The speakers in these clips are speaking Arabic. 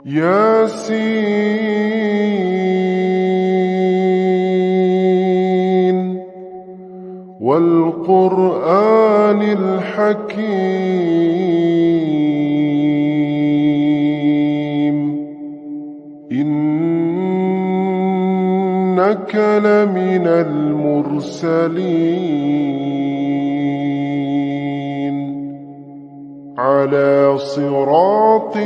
ياسين والقرآن الحكيم إنك لمن المرسلين على صراط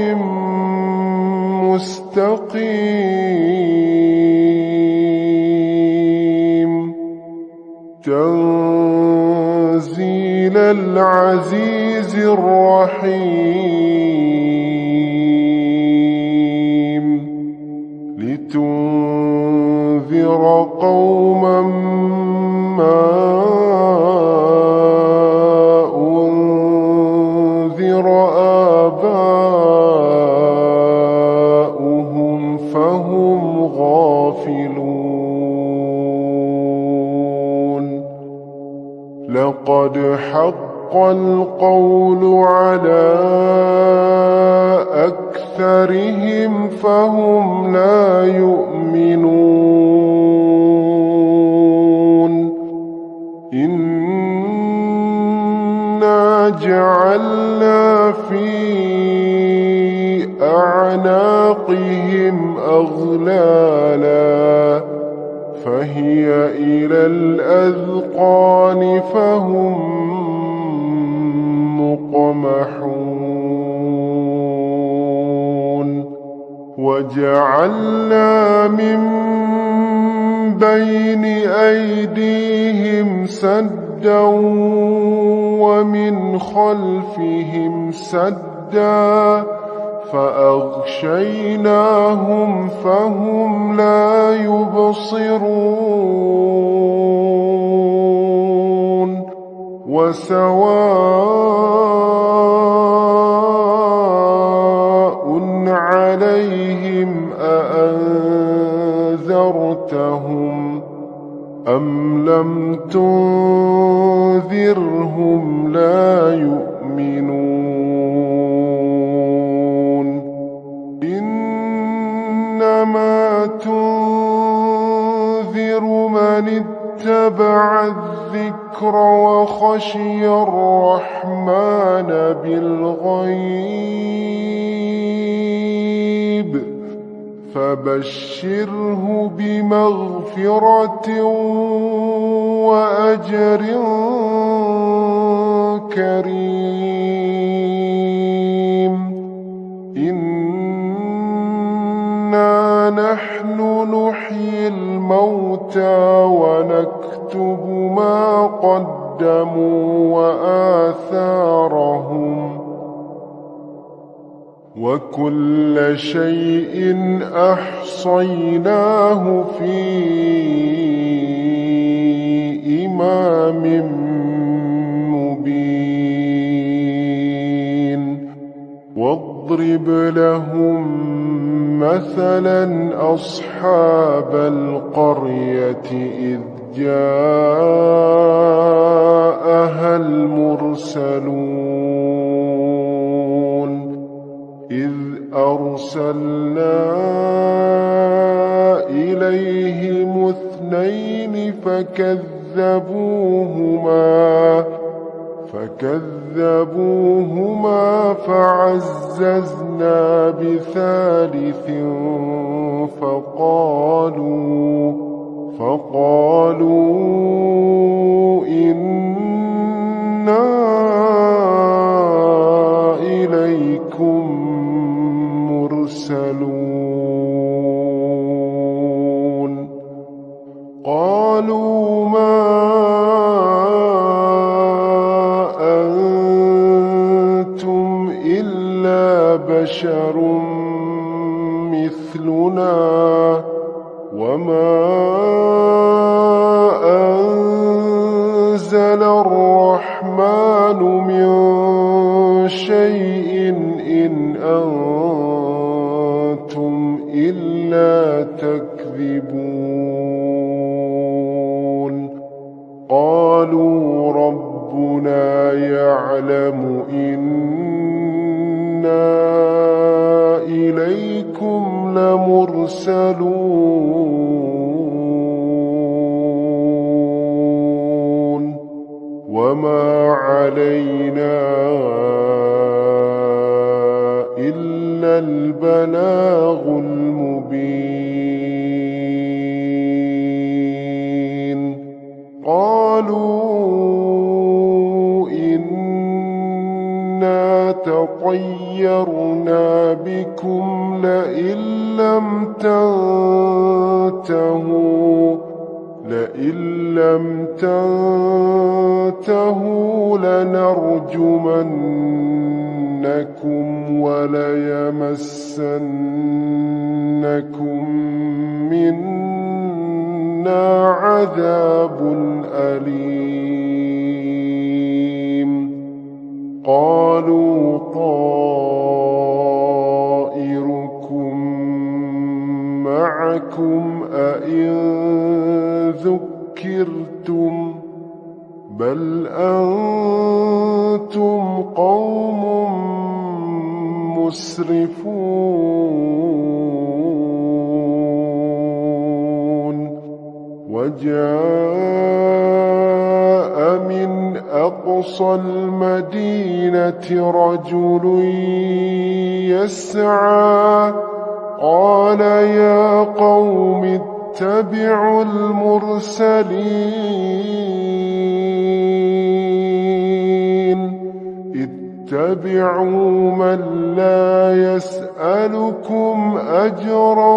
مستقيم تنزيل العزيز الرحيم لتنذر قوما ما أنذر آباؤهم فهم غافلون لقد حق القول على أكثرهم فهم لا يؤمنون إنا جعلنا في أعناقهم أغلالا فهي إلى الأذقان فهم مقمحون وجعلنا من بين أيديهم سدا ومن خلفهم سدا فأغشيناهم فهم لا يبصرون وسواء عليهم أأنذرتهم أم لم تنذرهم لا يؤمنون إنما تنذر من اتبع الذكر وخشي الرحمن بالغيب فبشره بمغفرة وأجر كريم إنا نحن نحيي الموتى ونكتب ما قدموا وآثارهم وكل شيء أحصيناه في إمام مبين واضرب لهم مثلا أصحاب القرية إذ جاءها المرسلون إذ أرسلنا إليهم اثنين فكذبوهما فعززنا بثالث فقالوا إنا إليكم مرسلون قالوا ما أنتم إلا بشر مثلنا وما أنزل الرحمن من شيء إن أنتم إلا تكذبون قالوا ربنا يعلم إنا إليكم إنكم لمرسلون وما علينا إلا البلاغ المبين قالوا إنا تطيرنا بكم لئن لم تنتهوا لنرجمنكم وليمسنكم منا عذاب أليم قالوا طائركم معكم أئن ذكرتم بل أنتم قوم مسرفون وجاء من أقصى المدينة رجل يسعى قال يا قوم اتبعوا المرسلين اتبعوا من لا يسألكم أجرا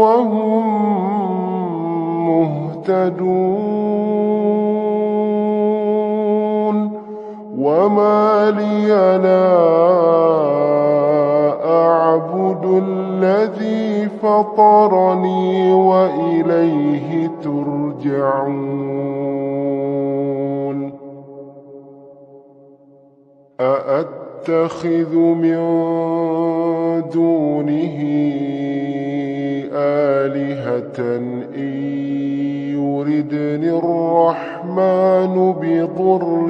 وهم مهتدون وما لي لا أعبد الذي فطرني وإليه ترجعون أأتخذ من دونه آلهة إن يردني الرحمن بضر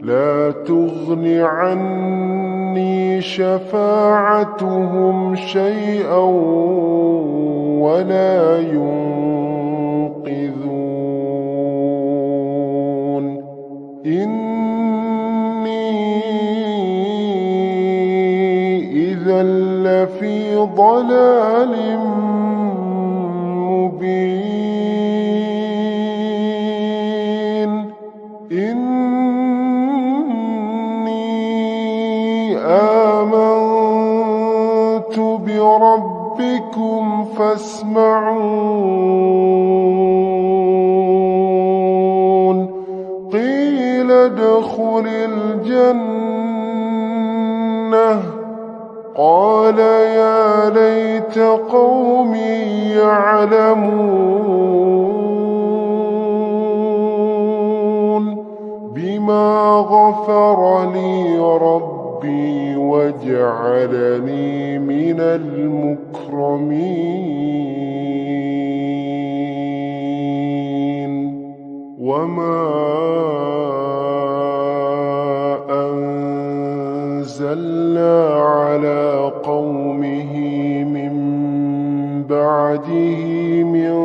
لا تغن عني شفاعتهم شيئا ولا ينقذون إني إذا لفي ضلال مبين آمنت بربكم فاسمعون قيل ادخل الجنة قال يا ليت قومي يعلمون بما غفر لي ربي وجعلني من المكرمين وما أنزلنا على قومه من بعده من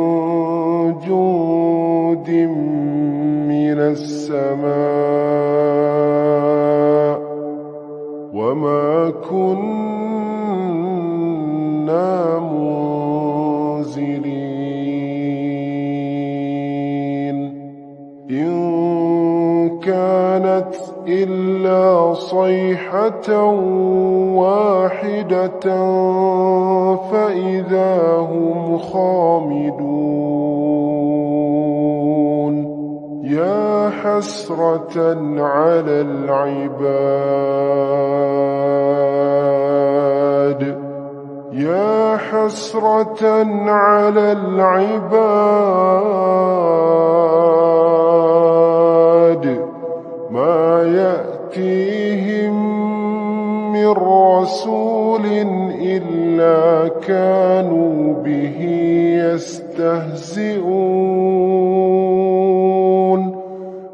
جند من السماء وما كنا منزلين إن كانت إلا صيحة واحدة فإذا هم خامدون يا حسرة على العباد يا حسرة على العباد ما يأتيهم من رسول إلا كانوا به يستهزئون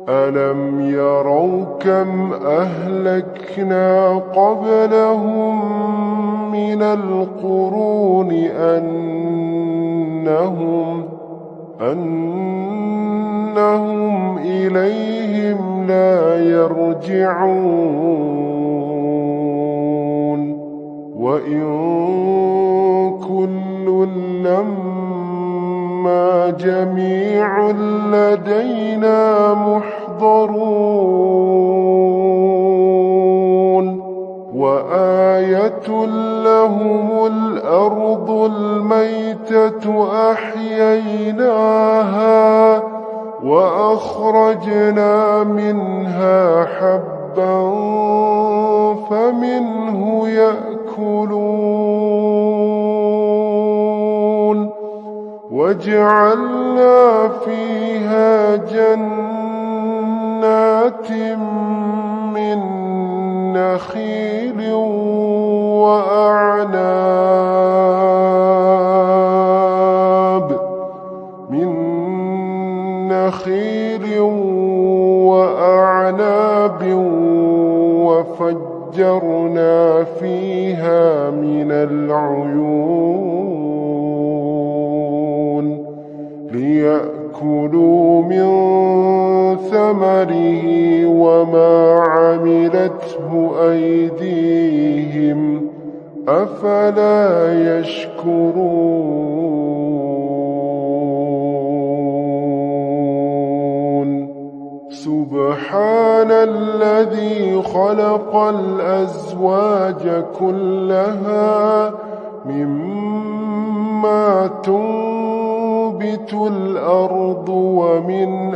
ألم يروا وكم أهلكنا قبلهم من القرون أنهم إليهم لا يرجعون وإن كل لما جميع لدينا محضرون وآية لهم الأرض الميتة أحييناها وأخرجنا منها حبا فمنه يأكلون وجعلنا فيها جنات من نخيل وأعناب وفجرنا فيها من العيون ليأكلوا من ثمره وما عملته أيديهم أفلا يشكرون سبحان الذي خلق الأزواج كلها مما تنبت الأرض ومن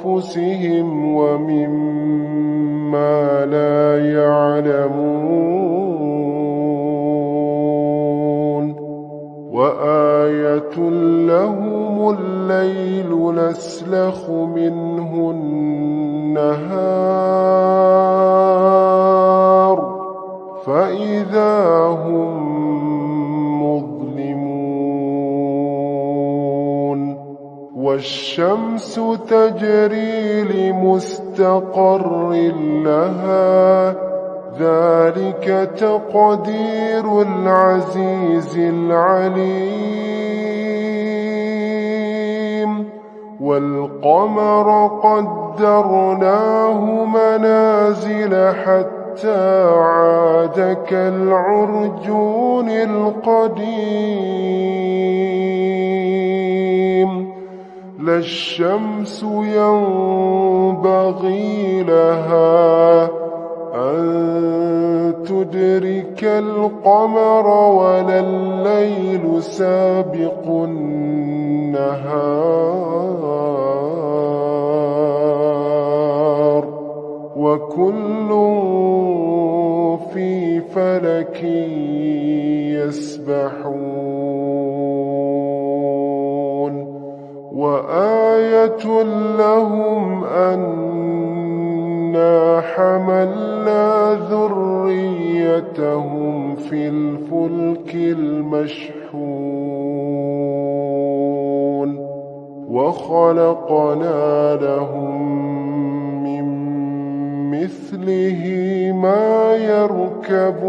أنفسهم ومما لا يعلمون وآية لهم الليل نسلخ منه النهار فإذا هم مظلمون والشمس تجري لمستقر لها ذلك تقدير العزيز العليم والقمر قدرناه منازل حتى عاد كالعرجون القديم لا الشمس ينبغي لها أن تدرك القمر ولا الليل سابق النهار وكل في فلك يسبحون وآية لهم أنا حملنا ذريتهم في الفلك المشحون وخلقنا لهم من مثله ما يركبون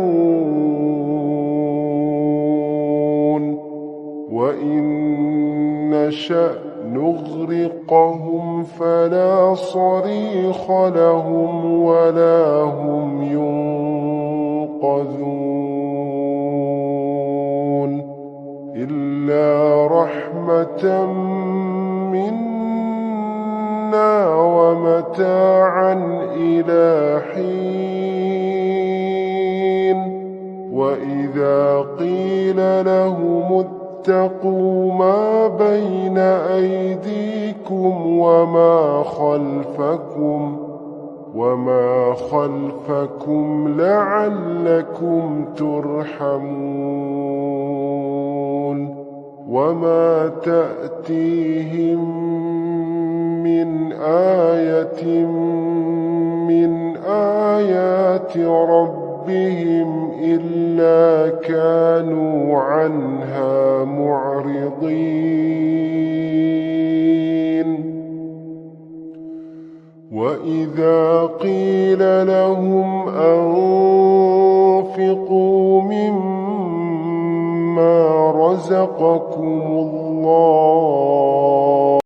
وإن نشأ نغرقهم فلا صريخ لهم ولا هم ينقذون إلا رحمة منا ومتاعا إلى حين وإذا قيل لهم اتقوا ما بين أيديكم وما خلفكم لعلكم ترحمون وما تأتيهم من آية من آيات ربهم إلا كانوا عنها معرضين وإذا وإذا قيل لهم أنفقوا مما رزقكم الله